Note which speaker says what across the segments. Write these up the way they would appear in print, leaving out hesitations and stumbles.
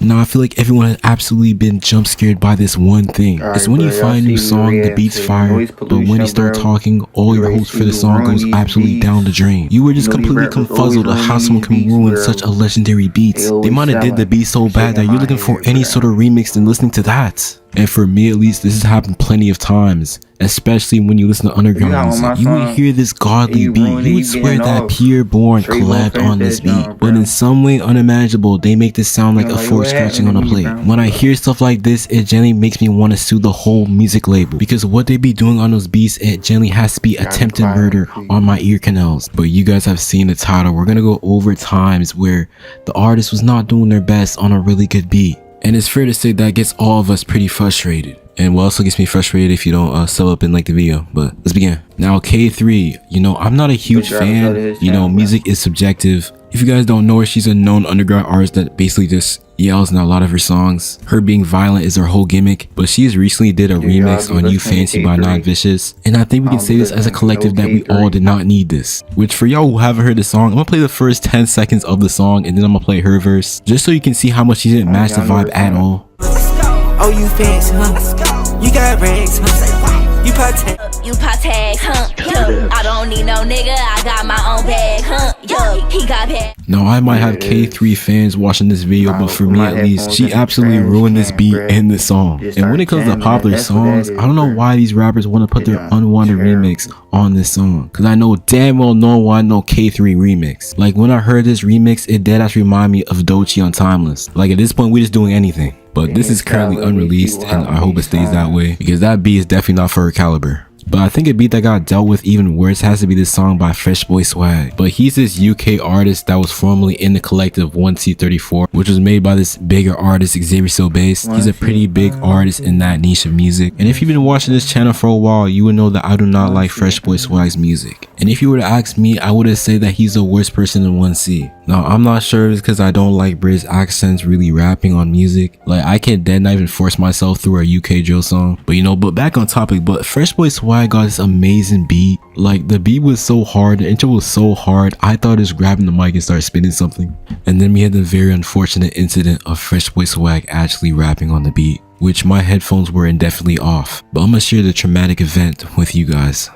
Speaker 1: Now I feel like everyone has absolutely been jump scared by this one thing. It's when you find a new song, the beat's fire, but when you start talking, all your hopes for the song goes absolutely down the drain. You were just completely confuzzled of how someone can ruin such a legendary beat. They might have did the beat so bad that you're looking for any sort of remix and listening to that. And for me at least, this has happened plenty of times, especially when you listen to underground music. You would hear this godly beat, you would swear that Pure Born collabed on this beat, but in some way unimaginable, they make this sound like a fork scratching on a plate. When I hear stuff like this, it generally makes me want to sue the whole music label, because what they be doing on those beats, it generally has to be attempted murder on my ear canals. But you guys have seen the title, we're gonna go over times where the artist was not doing their best on a really good beat. And it's fair to say that gets all of us pretty frustrated. And what also gets me frustrated if you don't sub up and like the video. But let's begin. Now K3, I'm not a huge fan. Music is subjective. If you guys don't know her, she's a known underground artist that basically just yells in a lot of her songs. Her being violent is her whole gimmick, but she has recently did a remix on You Fancy by Non Vicious, and I think we can say this as a collective that we all did not need this. Which for y'all who haven't heard the song, I'm gonna play the first 10 seconds of the song and then I'm gonna play her verse, just so you can see how much she didn't match the vibe at all.
Speaker 2: Oh, you fancy, huh? You got rings, huh? You partake, huh? Yo, I don't need no nigga, I got my own bag, huh? Yo, he got bag.
Speaker 1: Now I might have K3 fans watching this video, but for me at least, she absolutely ruined this beat and the song. And when it comes to popular songs, I don't know why these rappers want to put their unwanted remix on this song, because I know damn well no one know K3 remix. Like when I heard this remix, it dead ass remind me of Doechii on Timeless. Like at this point we just doing anything. But this is currently unreleased and I hope it stays that way, because that beat is definitely not for her caliber. But I think a beat that got dealt with even worse has to be this song by Fresh Boy Swag. But he's this UK artist that was formerly in the collective 1C34, which was made by this bigger artist Xavier Silbass. He's a pretty big artist in that niche of music. And if you've been watching this channel for a while, you would know that I do not like Fresh Boy Swag's music. And if you were to ask me, I would say that he's the worst person in 1C. Now, I'm not sure if it's because I don't like British accents really rapping on music. Like, I can't dead not even force myself through a UK drill song. But but back on topic, but Fresh Boy Swag got this amazing beat. Like, the beat was so hard, the intro was so hard, I thought just grabbing the mic and start spinning something. And then we had the very unfortunate incident of Fresh Boy Swag actually rapping on the beat, which my headphones were indefinitely off. But I'm gonna share the traumatic event with you guys.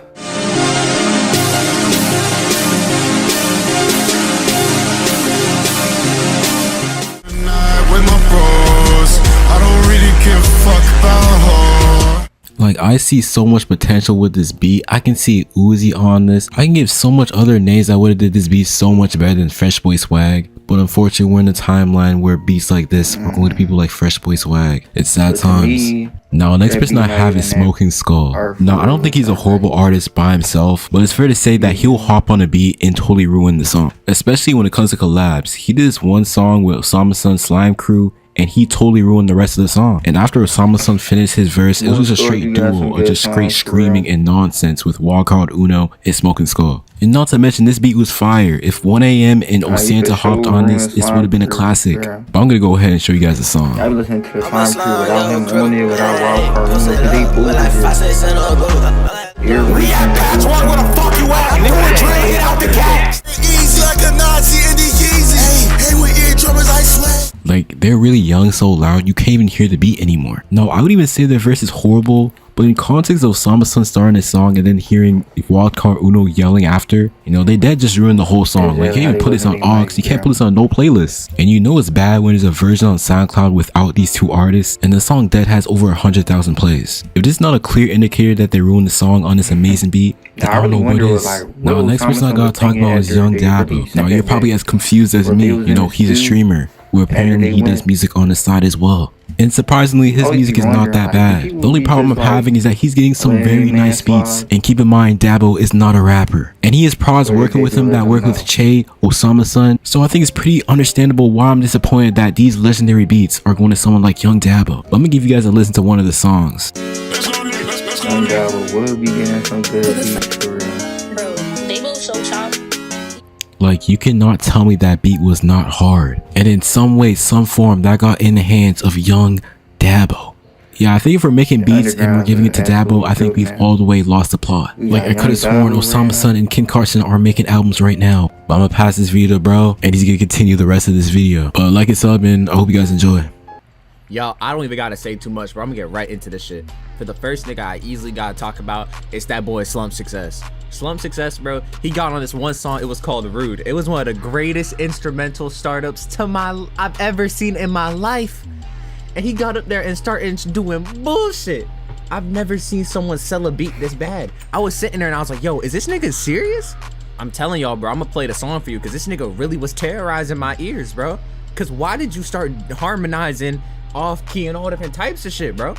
Speaker 1: Like, I see so much potential with this beat. I can see Uzi on this. I can give so much other names that would have did this beat so much better than Fresh Boy Swag. But unfortunately, we're in a timeline where beats like this are going to people like Fresh Boy Swag. It's sad times. Now, the next person I have is Smoking Skull. Now, I don't think he's a horrible artist by himself, but it's fair to say that he'll hop on a beat and totally ruin the song. Especially when it comes to collabs. He did this one song with Osama Sun Slime Crew, and he totally ruined the rest of the song. And after Osama Sun finished his verse, it was just a straight duo of just straight screaming and nonsense with Walk Hard Uno and Smoking Skull. And not to mention, this beat was fire. If 1AM and Osanta hopped on this would have been a classic. But I'm gonna go ahead and show you guys the song.
Speaker 3: I've listened to Slime Crew without him doing it, without Wild Card Uno, because they booted it. We at patch one, where the fuck you at? And then we're trying to hit out the cat. Easy like a Nazi in the Yeezy. Hey, with eardrummers, I swear.
Speaker 1: Like, they're really young, so loud, you can't even hear the beat anymore. No, I would even say their verse is horrible, but in context of Osama Sun starting this song and then hearing Wildcard Uno yelling after, they dead just ruined the whole song. Like, you can't even put this on aux, you can't put this on no playlist. And it's bad when there's a version on SoundCloud without these two artists, and the song dead has over 100,000 plays. If this is not a clear indicator that they ruined the song on this amazing beat, then I don't know what is. Now, the next person I gotta talk about is Young Dabo. Now, you're probably as confused as me. He's a streamer, where apparently he does music on the side as well. And surprisingly, his music is not that bad. The only problem I'm having is that he's getting some very nice beats. And keep in mind, Dabo is not a rapper. And he has pros working with him that work with Che, Osama Sun. So I think it's pretty understandable why I'm disappointed that these legendary beats are going to someone like Young Dabo. But I'm gonna give you guys a listen to one of the songs.
Speaker 3: Young Dabo will be getting some good beats for real.
Speaker 2: Bro, they both so chopped.
Speaker 1: Like, you cannot tell me that beat was not hard. And in some way, some form, that got in the hands of Young Dabo. Yeah, I think if we're making beats and we're giving it to Dabo, I think we've all the way lost the plot. Like, I could have sworn Osama Sun and Ken Carson are making albums right now. But I'm gonna pass this video to bro, and he's gonna continue the rest of this video. But like and sub, and I hope you guys enjoy.
Speaker 4: Y'all, I don't even gotta say too much, bro. I'm gonna get right into this shit. For the first nigga I easily gotta talk about, it's that boy Slump Success. Slump Success, bro, he got on this one song. It was called Rude. It was one of the greatest instrumental startups I've ever seen in my life. And he got up there and started doing bullshit. I've never seen someone sell a beat this bad. I was sitting there and I was like, yo, is this nigga serious? I'm telling y'all, bro, I'm gonna play the song for you because this nigga really was terrorizing my ears, bro. Because why did you start harmonizing off key and all different types of shit, bro?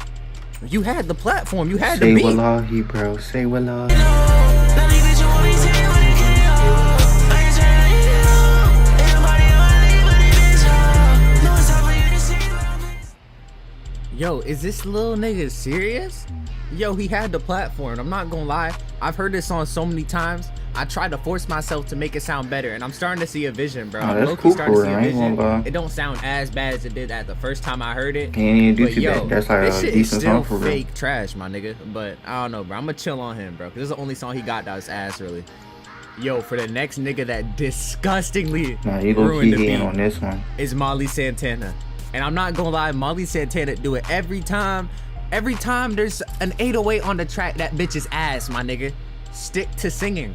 Speaker 4: You had the platform, you had the beat.
Speaker 5: Say wallahi, bro. Say wallahi.
Speaker 4: Yo, is this little nigga serious? Yo, he had the platform. I'm not gonna lie. I've heard this song so many times. I tried to force myself to make it sound better, and I'm starting to see a vision, bro. I'm
Speaker 5: cool
Speaker 4: starting to see a
Speaker 5: vision.
Speaker 4: It don't sound as bad as it did at the first time I heard it.
Speaker 5: He ain't do
Speaker 4: but
Speaker 5: too
Speaker 4: yo,
Speaker 5: bad. That's like
Speaker 4: this
Speaker 5: a
Speaker 4: shit is
Speaker 5: decent
Speaker 4: still
Speaker 5: song for real.
Speaker 4: fake trash, my nigga. But I don't know, bro. I'm gonna chill on him, bro, because this is the only song he got that was ass, really. Yo, for the next nigga that disgustingly ruined the beat
Speaker 5: on this one
Speaker 4: is Molly Santana. And I'm not gonna lie, Molly Santana do it every time. Every time there's an 808 on the track, that bitch is ass, my nigga. Stick to singing.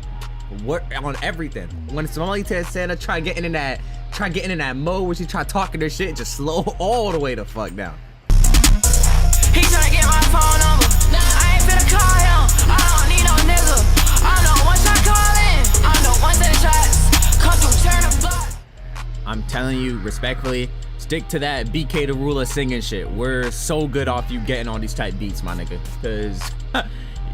Speaker 4: Work on everything. When it's Molly Santana try getting in that mode where she try talking her shit, just slow all the way the fuck down.
Speaker 2: He tryna get my phone number. I ain't finna call him. I don't need no nigga. I know once I call in. I know once the shots come through, turn the block.
Speaker 4: I'm telling you, respectfully, stick to that BK the Ruler singing shit. We're so good off you getting on these type beats, my nigga. Cause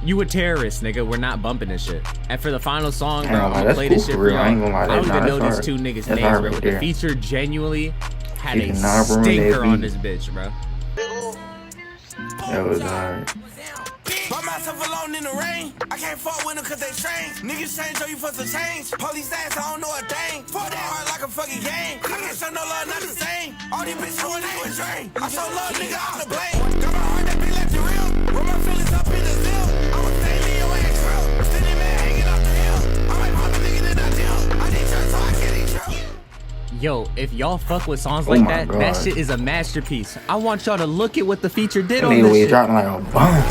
Speaker 4: you a terrorist, nigga. We're not bumping this shit. And for the final song, bro, I'm gonna play this shit for y'all. I don't even know these two niggas' names, bro. But the feature genuinely had a stinker on this bitch, bro.
Speaker 5: That was hard.
Speaker 3: By myself alone in the rain. I can't fuck with them cause they strange. Niggas change, show you for some change. Police ass, I don't know a thing. Fuck that hard like a fucking game. I can't show no love, not the same. All these bitches want to a drain. I show love, nigga, I'm the blame. Got my heart that be left it real. Roll my feelings up in the zil. I was staying in your ass real. Standing man hanging off the hill. I might pop a nigga in that deal. I need church so I can't eat true.
Speaker 4: Yo, if y'all fuck with songs like that, that shit is a masterpiece. I want y'all to look at what the feature did on this shit.
Speaker 5: Dropping like a bomb.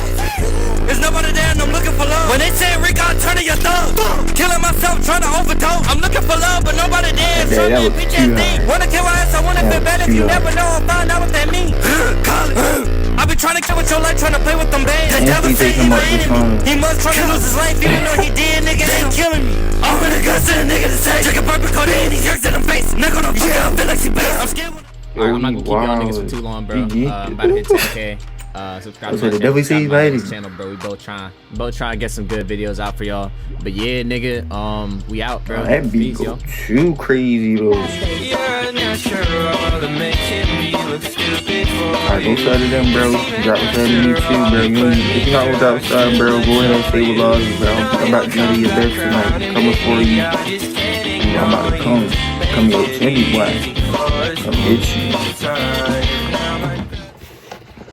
Speaker 3: There's nobody there and I'm looking for love. When they say Rick, I'll turn to your thumb. Killing myself, trying to overdose. I'm looking for love, but nobody there. Show me a PTSD. Wanna kill my ass, I wanna feel better. If you never know, I'll find out what that means. I be trying to kill with your life, trying to play with them babes. The devil say he my enemy. He must try to lose his life, even though he did, nigga, they killing me. I'm gonna go to the nigga to say, check a purple code in, he jerks in the face. Not gonna fuck up, feel like she better. I'm scared.
Speaker 4: Alright, I'm not gonna keep y'all niggas for too long, bro. I'm about to hit 10K. Subscribe to my channel, bro. We both trying to get some good videos out for y'all. But yeah, nigga, we out, bro.
Speaker 5: That beat go too crazy though.
Speaker 3: Alright,
Speaker 5: go start to them, bro. Drop a sub to me too, bro. If you not gonna drop a sub, bro, go ahead and say we love you, bro. I'm about to do your best tonight. Coming for you. I'm about to come here, Timmy, boy. Come hit you.